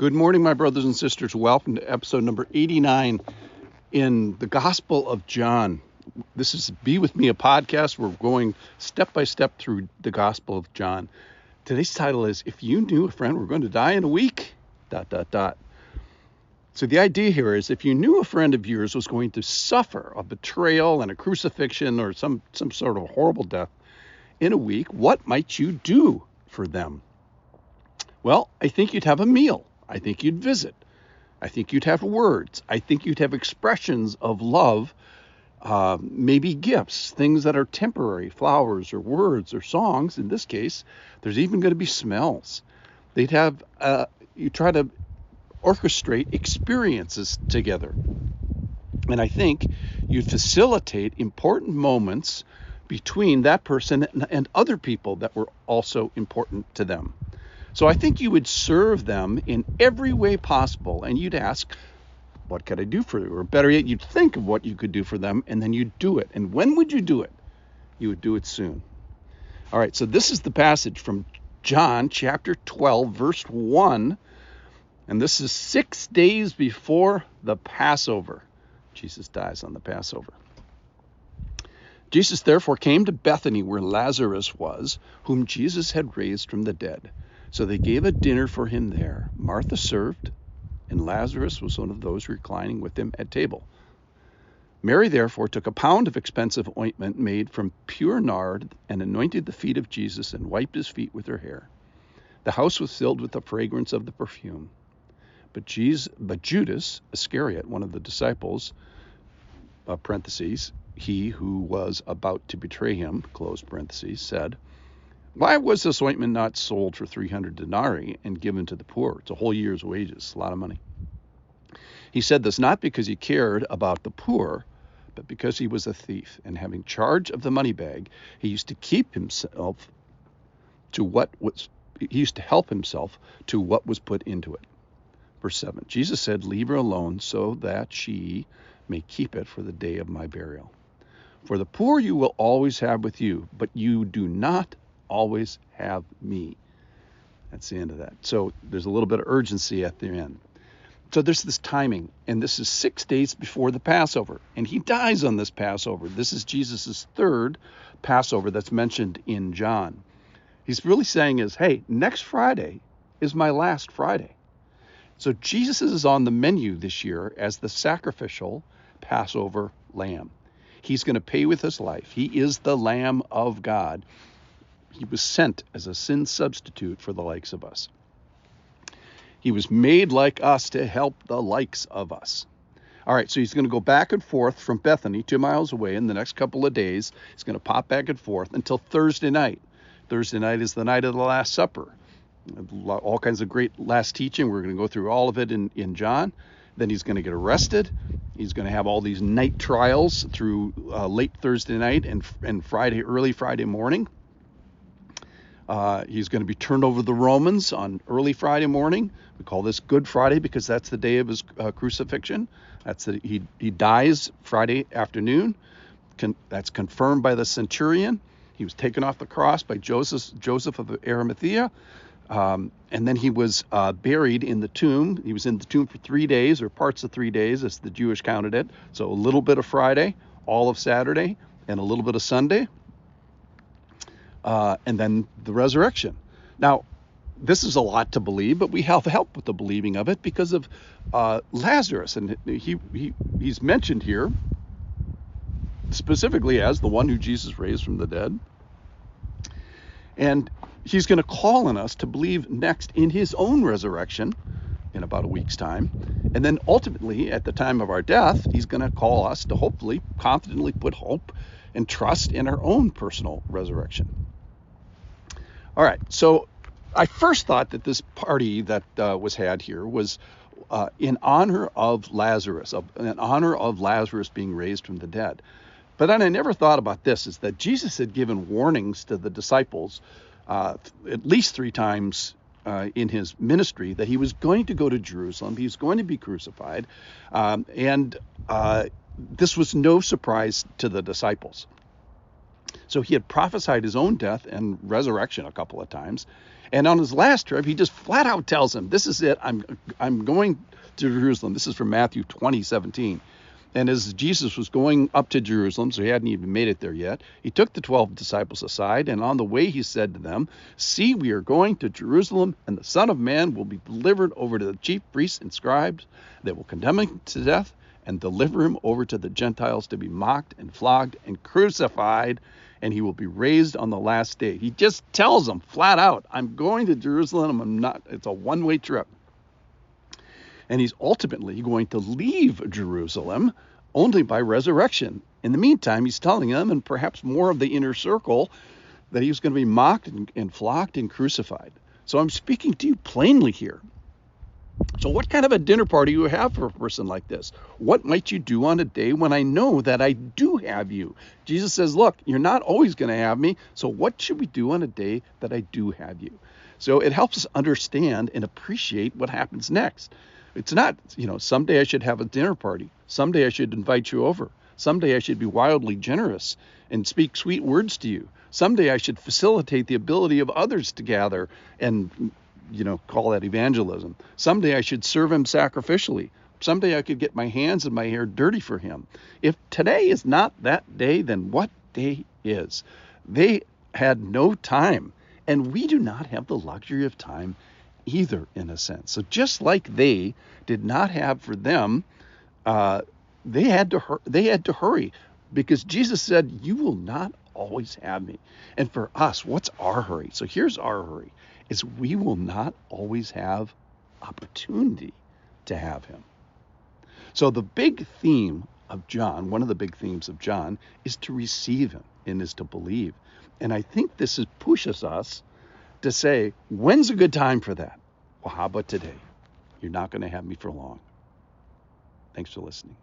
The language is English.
Good morning, my brothers and sisters. Welcome to episode number 89 in the Gospel of John. This is Be With Me, a podcast. We're going step by step through the Gospel of John. Today's title is, If You Knew a Friend Were Going to Die in a Week, ... So the idea here is, if you knew a friend of yours was going to suffer a betrayal and a crucifixion or some sort of horrible death in a week, what might you do for them? Well, I think you'd have a meal. I think you'd visit. I think you'd have words. I think you'd have expressions of love, maybe gifts, things that are temporary, flowers or words or songs. In this case, there's even going to be smells. They'd have, you try to orchestrate experiences together. And I think you'd facilitate important moments between that person and other people that were also important to them. So I think you would serve them in every way possible, and you'd ask, what could I do for you? Or better yet, you'd think of what you could do for them, and then you'd do it. And when would you do it? You would do it soon. All right, so this is the passage from John chapter 12, verse 1, and this is 6 days before the Passover. Jesus dies on the Passover. Jesus therefore came to Bethany, where Lazarus was, whom Jesus had raised from the dead. So they gave a dinner for him there. Martha served, and Lazarus was one of those reclining with him at table. Mary therefore took a pound of expensive ointment made from pure nard and anointed the feet of Jesus and wiped his feet with her hair. The house was filled with the fragrance of the perfume. But Judas Iscariot, one of the disciples, parentheses, he who was about to betray him, close parentheses, said, "Why was this ointment not sold for 300 denarii and given to the poor?" It's a whole year's wages, a lot of money. He said this not because he cared about the poor, but because he was a thief, and having charge of the money bag, he used to help himself to what was put into it. Verse 7, Jesus said, "Leave her alone so that she may keep it for the day of my burial. For the poor you will always have with you, but you do not always have me." That's the end of that. So there's a little bit of urgency at the end. So there's this timing, and this is 6 days before the Passover, and he dies on this Passover. This is Jesus's third Passover that's mentioned in John. He's really saying is, hey, next Friday is my last Friday. So Jesus is on the menu this year as the sacrificial Passover lamb. He's going to pay with his life. He is the Lamb of God. He was sent as a sin substitute for the likes of us. He was made like us to help the likes of us. All right, so he's going to go back and forth from Bethany, 2 miles away, in the next couple of days. He's going to pop back and forth until Thursday night. Thursday night is the night of the Last Supper. All kinds of great last teaching. We're going to go through all of it in John. Then he's going to get arrested. He's going to have all these night trials through late Thursday night and early Friday morning. He's going to be turned over to the Romans on early Friday morning. We call this Good Friday because that's the day of his crucifixion. He dies Friday afternoon. That's confirmed by the centurion. He was taken off the cross by Joseph of Arimathea. And then he was buried in the tomb. He was in the tomb for 3 days, or parts of 3 days, as the Jewish counted it. So a little bit of Friday, all of Saturday, and a little bit of Sunday. And then the resurrection. Now, this is a lot to believe, but we have help with the believing of it because of Lazarus. And he's mentioned here specifically as the one who Jesus raised from the dead. And he's going to call on us to believe next in his own resurrection in about a week's time. And then ultimately, at the time of our death, he's going to call us to hopefully confidently put hope and trust in our own personal resurrection. All right, so I first thought that this party that was had here was in honor of Lazarus, in honor of Lazarus being raised from the dead. But then I never thought about this, is that Jesus had given warnings to the disciples at least 3 times in his ministry that he was going to go to Jerusalem, he was going to be crucified, and this was no surprise to the disciples. So he had prophesied his own death and resurrection a couple of times. And on his last trip, he just flat out tells him, this is it. I'm going to Jerusalem. This is from Matthew 20:17. And as Jesus was going up to Jerusalem, so he hadn't even made it there yet, he took the 12 disciples aside, and on the way he said to them, see, we are going to Jerusalem, and the Son of Man will be delivered over to the chief priests and scribes. They will condemn him to death and deliver him over to the Gentiles to be mocked and flogged and crucified, and he will be raised on the last day. He just tells them flat out, I'm going to Jerusalem. It's a one-way trip. And he's ultimately going to leave Jerusalem only by resurrection. In the meantime, he's telling them, and perhaps more of the inner circle, that he was going to be mocked and flogged and crucified. So I'm speaking to you plainly here. So what kind of a dinner party do you have for a person like this? What might you do on a day when I know that I do have you? Jesus says, look, you're not always going to have me. So what should we do on a day that I do have you? So it helps us understand and appreciate what happens next. It's not, someday I should have a dinner party. Someday I should invite you over. Someday I should be wildly generous and speak sweet words to you. Someday I should facilitate the ability of others to gather and, call that evangelism. Someday I should serve him sacrificially. Someday I could get my hands and my hair dirty for him. If today is not that day, then what day is? They had no time, and we do not have the luxury of time either, in a sense. So just like they did not have for them, they had to hurry, because Jesus said, you will not always have me. And for us, what's our hurry? So here's our hurry, is we will not always have opportunity to have him. So the big theme of John, one of the big themes of John, is to receive him and is to believe. And I think this pushes us to say, when's a good time for that? Well, how about today? You're not going to have me for long. Thanks for listening.